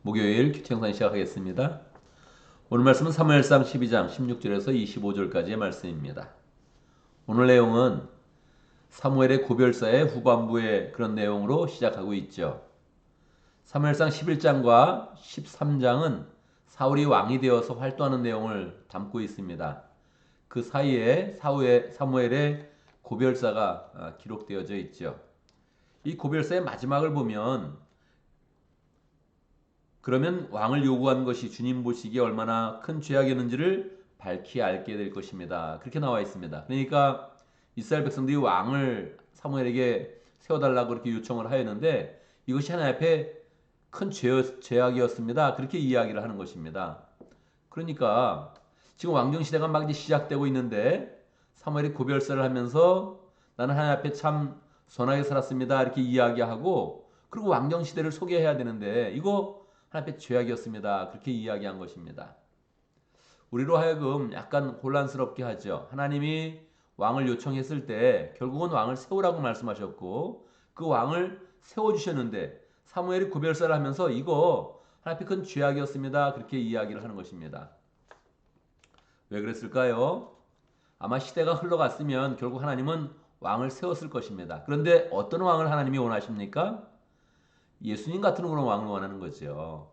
목요일 큐티 영상 시작하겠습니다. 오늘 말씀은 사무엘상 12장 16절에서 25절까지의 말씀입니다. 오늘 내용은 사무엘의 고별사의 후반부의 그런 내용으로 시작하고 있죠. 사무엘상 11장과 13장은 사울이 왕이 되어서 활동하는 내용을 담고 있습니다. 그 사이에 사무엘의 고별사가 기록되어져 있죠. 이 고별사의 마지막을 보면 그러면 왕을 요구한 것이 주님 보시기에 얼마나 큰 죄악이었는지를 밝히 알게 될 것입니다. 그렇게 나와 있습니다. 그러니까 이스라엘 백성들이 왕을 사무엘에게 세워달라고 그렇게 요청을 하였는데 이것이 하나님 앞에 큰 죄악이었습니다. 그렇게 이야기를 하는 것입니다. 그러니까 지금 왕정 시대가 막 이제 시작되고 있는데 사무엘이 고별사를 하면서 나는 하나님 앞에 참 선하게 살았습니다. 이렇게 이야기하고 그리고 왕정 시대를 소개해야 되는데 이거 하나님 앞에 죄악이었습니다. 그렇게 이야기한 것입니다. 우리로 하여금 약간 혼란스럽게 하죠. 하나님이 왕을 요청했을 때 결국은 왕을 세우라고 말씀하셨고 그 왕을 세워주셨는데 사무엘이 고별사를 하면서 이거 하나님 앞에 큰 죄악이었습니다. 그렇게 이야기를 하는 것입니다. 왜 그랬을까요? 아마 시대가 흘러갔으면 결국 하나님은 왕을 세웠을 것입니다. 그런데 어떤 왕을 하나님이 원하십니까? 예수님 같은 그런 왕을 원하는 거죠.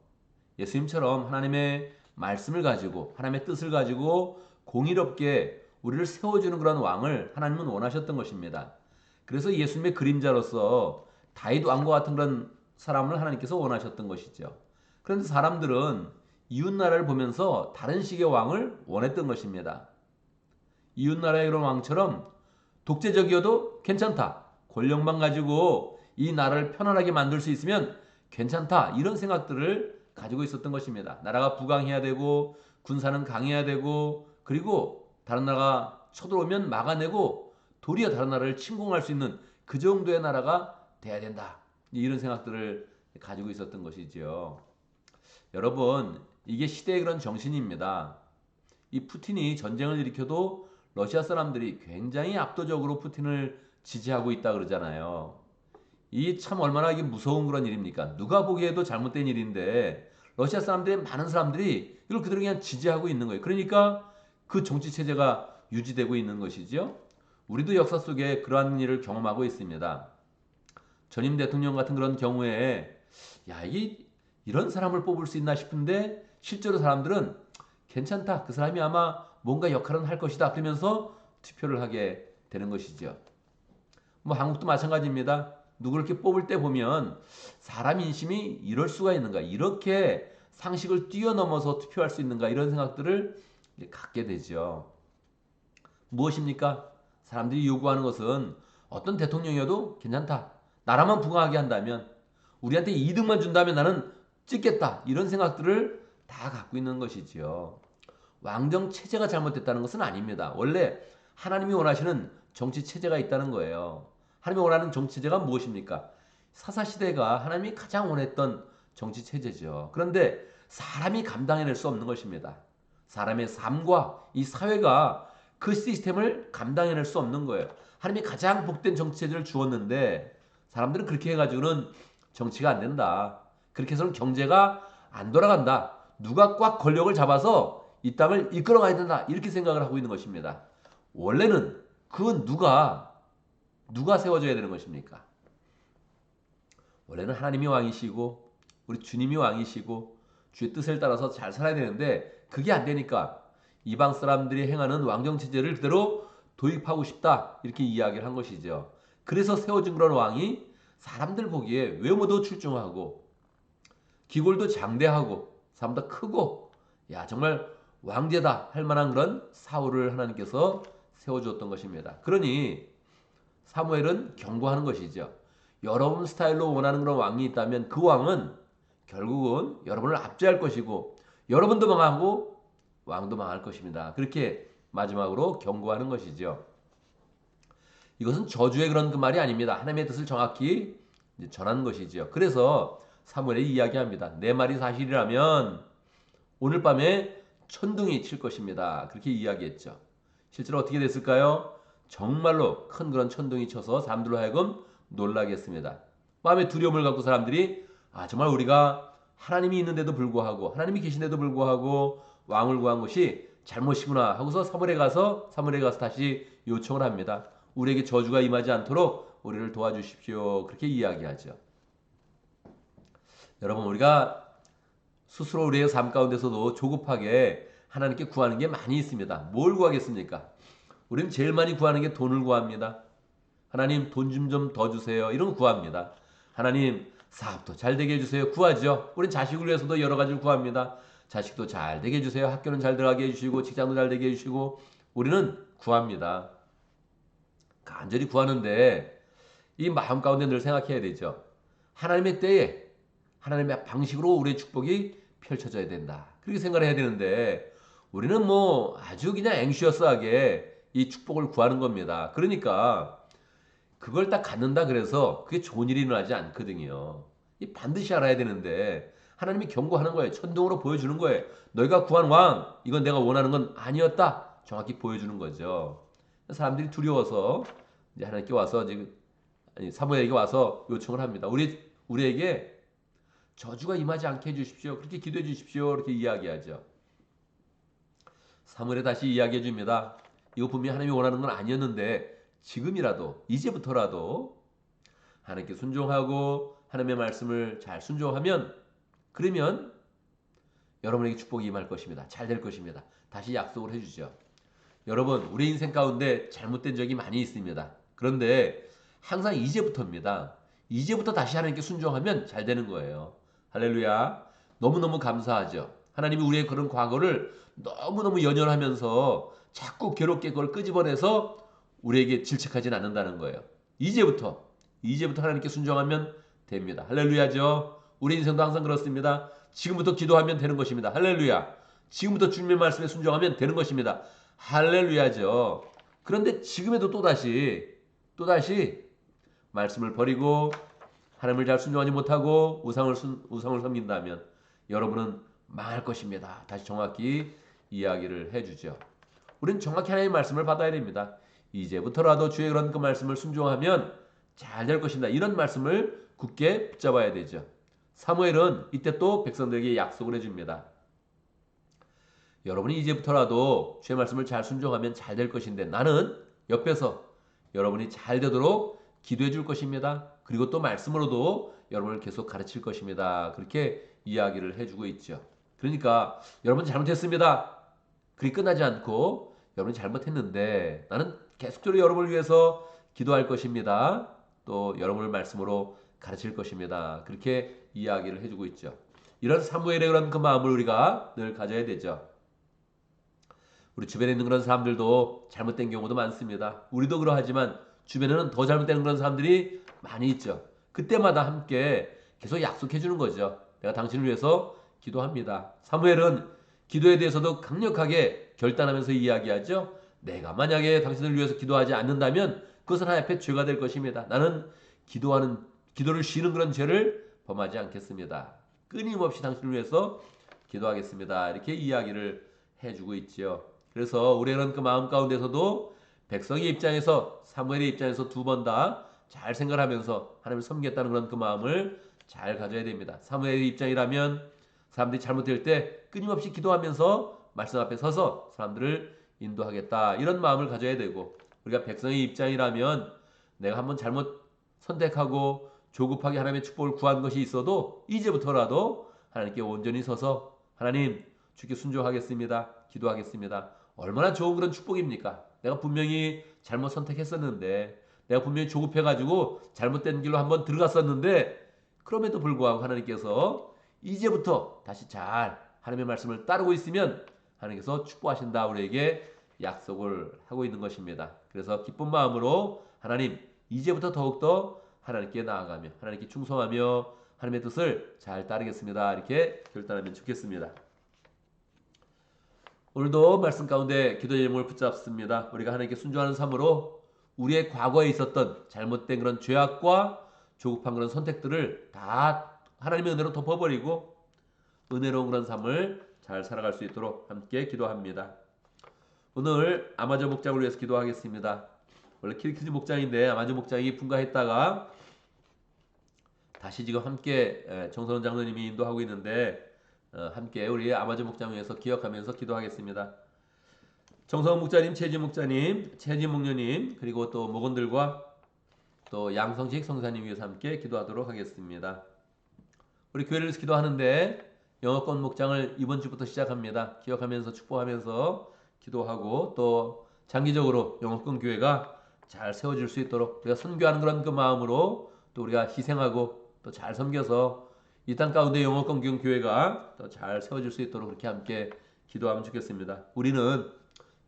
예수님처럼 하나님의 말씀을 가지고 하나님의 뜻을 가지고 공의롭게 우리를 세워주는 그런 왕을 하나님은 원하셨던 것입니다. 그래서 예수님의 그림자로서 다윗 왕과 같은 그런 사람을 하나님께서 원하셨던 것이죠. 그런데 사람들은 이웃나라를 보면서 다른 식의 왕을 원했던 것입니다. 이웃나라의 그런 왕처럼 독재적이어도 괜찮다. 권력만 가지고 이 나라를 편안하게 만들 수 있으면 괜찮다. 이런 생각들을 가지고 있었던 것입니다. 나라가 부강해야 되고 군사는 강해야 되고 그리고 다른 나라가 쳐들어오면 막아내고 도리어 다른 나라를 침공할 수 있는 그 정도의 나라가 돼야 된다. 이런 생각들을 가지고 있었던 것이지요. 여러분, 이게 시대의 그런 정신입니다. 이 푸틴이 전쟁을 일으켜도 러시아 사람들이 굉장히 압도적으로 푸틴을 지지하고 있다 그러잖아요. 이 참 얼마나 이게 무서운 그런 일입니까? 누가 보기에도 잘못된 일인데 러시아 사람들의 많은 사람들이 이걸 그대로 그냥 지지하고 있는 거예요. 그러니까 그 정치 체제가 유지되고 있는 것이죠. 우리도 역사 속에 그러한 일을 경험하고 있습니다. 전임 대통령 같은 그런 경우에 야, 이런 사람을 뽑을 수 있나 싶은데 실제로 사람들은 괜찮다. 그 사람이 아마 뭔가 역할은 할 것이다. 그러면서 투표를 하게 되는 것이죠. 뭐 한국도 마찬가지입니다. 누구를 이렇게 뽑을 때 보면 사람 인심이 이럴 수가 있는가? 이렇게 상식을 뛰어넘어서 투표할 수 있는가? 이런 생각들을 갖게 되죠. 무엇입니까? 사람들이 요구하는 것은 어떤 대통령이어도 괜찮다. 나라만 부강하게 한다면 우리한테 이득만 준다면 나는 찍겠다. 이런 생각들을 다 갖고 있는 것이지요. 왕정 체제가 잘못됐다는 것은 아닙니다. 원래 하나님이 원하시는 정치 체제가 있다는 거예요. 하나님이 원하는 정치 체제가 무엇입니까? 사사시대가 하나님이 가장 원했던 정치 체제죠. 그런데 사람이 감당해낼 수 없는 것입니다. 사람의 삶과 이 사회가 그 시스템을 감당해낼 수 없는 거예요. 하나님이 가장 복된 정치 체제를 주었는데 사람들은 그렇게 해가지고는 정치가 안 된다. 그렇게 해서는 경제가 안 돌아간다. 누가 꽉 권력을 잡아서 이 땅을 이끌어가야 된다. 이렇게 생각을 하고 있는 것입니다. 원래는 그 누가 세워줘야 되는 것입니까? 원래는 하나님이 왕이시고 우리 주님이 왕이시고 주의 뜻을 따라서 잘 살아야 되는데 그게 안 되니까 이방 사람들이 행하는 왕정 체제를 그대로 도입하고 싶다. 이렇게 이야기를 한 것이죠. 그래서 세워진 그런 왕이 사람들 보기에 외모도 출중하고 기골도 장대하고 사람도 크고 야 정말 왕제다 할 만한 그런 사울을 하나님께서 세워주었던 것입니다. 그러니 사무엘은 경고하는 것이죠. 여러분 스타일로 원하는 그런 왕이 있다면 그 왕은 결국은 여러분을 압제할 것이고 여러분도 망하고 왕도 망할 것입니다. 그렇게 마지막으로 경고하는 것이죠. 이것은 저주의 그런 그 말이 아닙니다. 하나님의 뜻을 정확히 전하는 것이죠. 그래서 사무엘이 이야기합니다. 내 말이 사실이라면 오늘 밤에 천둥이 칠 것입니다. 그렇게 이야기했죠. 실제로 어떻게 됐을까요? 정말로 큰 그런 천둥이 쳐서 사람들로 하여금 놀라게 했습니다. 마음에 두려움을 갖고 사람들이 정말 우리가 하나님이 있는데도 불구하고 하나님이 계신데도 불구하고 왕을 구한 것이 잘못이구나 하고서 사무엘에 가서 다시 요청을 합니다. 우리에게 저주가 임하지 않도록 우리를 도와주십시오. 그렇게 이야기하죠. 여러분 우리가 스스로 우리의 삶 가운데서도 조급하게 하나님께 구하는 게 많이 있습니다. 뭘 구하겠습니까? 우리는 제일 많이 구하는 게 돈을 구합니다. 하나님 돈 좀 더 주세요. 이런 거 구합니다. 하나님 사업도 잘 되게 해주세요. 구하죠. 우리는 자식을 위해서도 여러 가지를 구합니다. 자식도 잘 되게 해주세요. 학교는 잘 들어가게 해주시고 직장도 잘 되게 해주시고 우리는 구합니다. 간절히 구하는데 이 마음 가운데 늘 생각해야 되죠. 하나님의 때에 하나님의 방식으로 우리의 축복이 펼쳐져야 된다. 그렇게 생각을 해야 되는데 우리는 뭐 아주 그냥 앵시어스하게 이 축복을 구하는 겁니다. 그러니까 그걸 딱 갖는다 그래서 그게 좋은 일이 일어나지 않거든요. 이 반드시 알아야 되는데 하나님이 경고하는 거예요. 천둥으로 보여주는 거예요. 너희가 구한 왕 이건 내가 원하는 건 아니었다. 정확히 보여주는 거죠. 사람들이 두려워서 이제 하나님께 와서 지금 사무엘에게 와서 요청을 합니다. 우리에게 저주가 임하지 않게 해주십시오. 그렇게 기도해 주십시오. 이렇게 이야기하죠. 사무엘에 다시 이야기해 줍니다. 이거 분명히 하나님이 원하는 건 아니었는데 지금이라도 이제부터라도 하나님께 순종하고 하나님의 말씀을 잘 순종하면 그러면 여러분에게 축복이 임할 것입니다. 잘 될 것입니다. 다시 약속을 해주죠. 여러분 우리 인생 가운데 잘못된 적이 많이 있습니다. 그런데 항상 이제부터입니다. 이제부터 다시 하나님께 순종하면 잘 되는 거예요. 할렐루야. 너무너무 감사하죠. 하나님이 우리의 그런 과거를 너무너무 연연하면서 자꾸 괴롭게 그걸 끄집어내서 우리에게 질책하지는 않는다는 거예요. 이제부터 하나님께 순종하면 됩니다. 할렐루야죠. 우리 인생도 항상 그렇습니다. 지금부터 기도하면 되는 것입니다. 할렐루야. 지금부터 주님의 말씀에 순종하면 되는 것입니다. 할렐루야죠. 그런데 지금에도 또다시 말씀을 버리고 하나님을 잘 순종하지 못하고 우상을 섬긴다면 여러분은 망할 것입니다. 다시 정확히 이야기를 해주죠. 우리는 정확히 하나님의 말씀을 받아야 됩니다. 이제부터라도 주의 그런 그 말씀을 순종하면 잘 될 것입니다. 이런 말씀을 굳게 붙잡아야 되죠. 사무엘은 이때 또 백성들에게 약속을 해줍니다. 여러분이 이제부터라도 주의 말씀을 잘 순종하면 잘 될 것인데 나는 옆에서 여러분이 잘 되도록 기도해 줄 것입니다. 그리고 또 말씀으로도 여러분을 계속 가르칠 것입니다. 그렇게 이야기를 해주고 있죠. 그러니까 여러분 잘못했습니다. 그리 끝나지 않고 여러분이 잘못했는데 나는 계속적으로 여러분을 위해서 기도할 것입니다. 또 여러분을 말씀으로 가르칠 것입니다. 그렇게 이야기를 해주고 있죠. 이런 사무엘의 그런 그 마음을 우리가 늘 가져야 되죠. 우리 주변에 있는 그런 사람들도 잘못된 경우도 많습니다. 우리도 그러하지만 주변에는 더 잘못된 그런 사람들이 많이 있죠. 그때마다 함께 계속 약속해 주는 거죠. 내가 당신을 위해서 기도합니다. 사무엘은 기도에 대해서도 강력하게 결단하면서 이야기하죠. 내가 만약에 당신을 위해서 기도하지 않는다면 그것은 하나님 앞에 죄가 될 것입니다. 나는 기도를 쉬는 그런 죄를 범하지 않겠습니다. 끊임없이 당신을 위해서 기도하겠습니다. 이렇게 이야기를 해주고 있죠. 그래서 우리는 그 마음 가운데서도 백성의 입장에서 사무엘의 입장에서 두 번 다 잘 생각하면서 하나님을 섬기겠다는 그런 그 마음을 잘 가져야 됩니다. 사무엘의 입장이라면 사람들이 잘못될 때 끊임없이 기도하면서 말씀 앞에 서서 사람들을 인도하겠다 이런 마음을 가져야 되고 우리가 백성의 입장이라면 내가 한번 잘못 선택하고 조급하게 하나님의 축복을 구한 것이 있어도 이제부터라도 하나님께 온전히 서서 하나님 주께 순종하겠습니다. 기도하겠습니다. 얼마나 좋은 그런 축복입니까? 내가 분명히 잘못 선택했었는데 내가 분명히 조급해가지고 잘못된 길로 한번 들어갔었는데 그럼에도 불구하고 하나님께서 이제부터 다시 잘 하나님의 말씀을 따르고 있으면 하나님께서 축복하신다 우리에게 약속을 하고 있는 것입니다. 그래서 기쁜 마음으로 하나님 이제부터 더욱더 하나님께 나아가며 하나님께 충성하며 하나님의 뜻을 잘 따르겠습니다. 이렇게 결단하면 좋겠습니다. 오늘도 말씀 가운데 기도 제목을 붙잡습니다. 우리가 하나님께 순종하는 삶으로 우리의 과거에 있었던 잘못된 그런 죄악과 조급한 그런 선택들을 다 하나님의 은혜로 덮어버리고 은혜로운 그런 삶을 잘 살아갈 수 있도록 함께 기도합니다. 오늘 아마존 목장을 위해서 기도하겠습니다. 원래 키리키즈 목장인데 아마존 목장이 분가했다가 다시 지금 함께 정선원 장로님이 인도하고 있는데 함께 우리 아마존 목장 위해서 기억하면서 기도하겠습니다. 정성원 목자님, 최진 목자님, 최진 목녀님, 그리고 또 목원들과 또 양성식 성사님 위해서 함께 기도하도록 하겠습니다. 우리 교회를 위해서 기도하는데 영어권 목장을 이번 주부터 시작합니다. 기억하면서 축복하면서 기도하고 또 장기적으로 영어권 교회가 잘 세워질 수 있도록 우리가 선교하는 그런 그 마음으로 또 우리가 희생하고 또 잘 섬겨서 이 땅 가운데 영어권 교회가 더 잘 세워질 수 있도록 그렇게 함께 기도하면 좋겠습니다. 우리는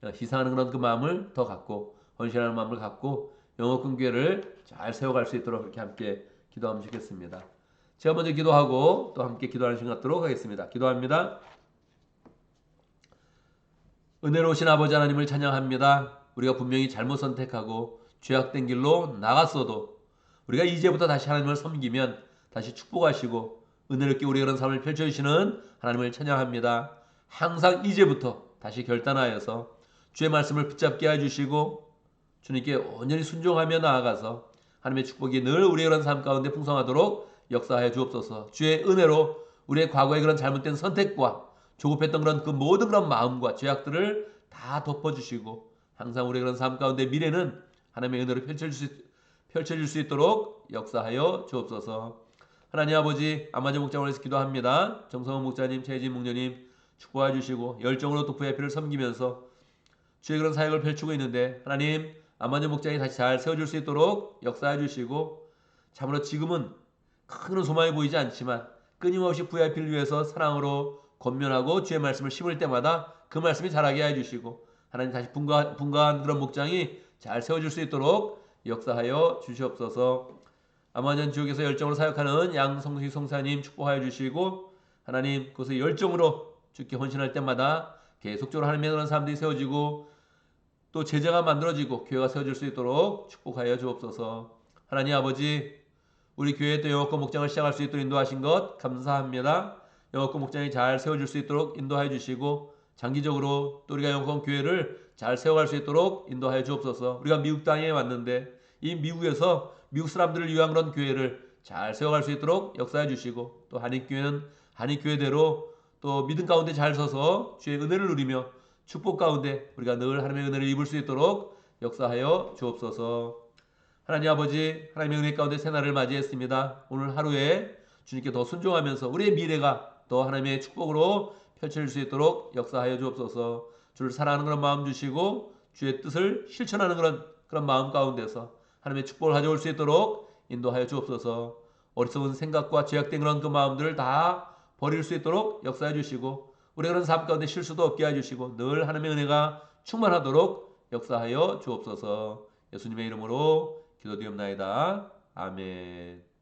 희생하는 그런 그 마음을 더 갖고 헌신하는 마음을 갖고 영어권 교회를 잘 세워갈 수 있도록 그렇게 함께 기도하면 좋겠습니다. 제가 먼저 기도하고 또 함께 기도하는 시간 갖도록 하겠습니다. 기도합니다. 은혜로우신 아버지 하나님을 찬양합니다. 우리가 분명히 잘못 선택하고 죄악된 길로 나갔어도 우리가 이제부터 다시 하나님을 섬기면 다시 축복하시고 은혜롭게 우리의 그런 삶을 펼쳐주시는 하나님을 찬양합니다. 항상 이제부터 다시 결단하여서 주의 말씀을 붙잡게 해주시고 주님께 온전히 순종하며 나아가서 하나님의 축복이 늘 우리의 그런 삶 가운데 풍성하도록 역사하여 주옵소서. 주의 은혜로 우리의 과거의 그런 잘못된 선택과 조급했던 그런 그 모든 그런 마음과 죄악들을 다 덮어주시고 항상 우리의 그런 삶 가운데 미래는 하나님의 은혜로 펼쳐질 수 있도록 역사하여 주옵소서. 하나님 아버지 아마존 목장을 위해서 기도합니다. 정성원 목자님, 최진 목녀님 축복해 주시고 열정으로 또 VIP를 섬기면서 주의 그런 사역을 펼치고 있는데 하나님 아마존 목장이 다시 잘 세워질 수 있도록 역사해 주시고 참으로 지금은 큰 소망이 보이지 않지만 끊임없이 VIP를 위해서 사랑으로 권면하고 주의 말씀을 심을 때마다 그 말씀이 자라게 해주시고 하나님 다시 분가한 그런 목장이 잘 세워질 수 있도록 역사하여 주시옵소서. 아마존 지역에서 열정으로 사역하는 양성식 성사님 축복하여 주시고 하나님 그것을 열정으로 주께 헌신할 때마다 계속적으로 하나님의 그런 사람들이 세워지고 또 제자가 만들어지고 교회가 세워질 수 있도록 축복하여 주옵소서. 하나님 아버지 우리 교회에 또 영어권 목장을 시작할 수 있도록 인도하신 것 감사합니다. 영어권 목장이 잘 세워질 수 있도록 인도하여 주시고 장기적으로 또 우리가 영어권 교회를 잘 세워갈 수 있도록 인도하여 주옵소서. 우리가 미국 땅에 왔는데 이 미국에서 미국 사람들을 위한 그런 교회를 잘 세워갈 수 있도록 역사해 주시고 또 한인교회는 한인교회대로 또 믿음 가운데 잘 서서 주의 은혜를 누리며 축복 가운데 우리가 늘 하나님의 은혜를 입을 수 있도록 역사하여 주옵소서. 하나님 아버지 하나님의 은혜 가운데 새날을 맞이했습니다. 오늘 하루에 주님께 더 순종하면서 우리의 미래가 더 하나님의 축복으로 펼쳐질 수 있도록 역사하여 주옵소서. 주를 사랑하는 그런 마음 주시고 주의 뜻을 실천하는 그런 마음 가운데서 하나님의 축복을 가져올 수 있도록 인도하여 주옵소서. 어리석은 생각과 죄악된 그런 그 마음들을 다 버릴 수 있도록 역사해 주시고 우리 그런 삶 가운데 실수도 없게 해주시고 늘 하나님의 은혜가 충만하도록 역사하여 주옵소서. 예수님의 이름으로 기도드리옵나이다. 아멘.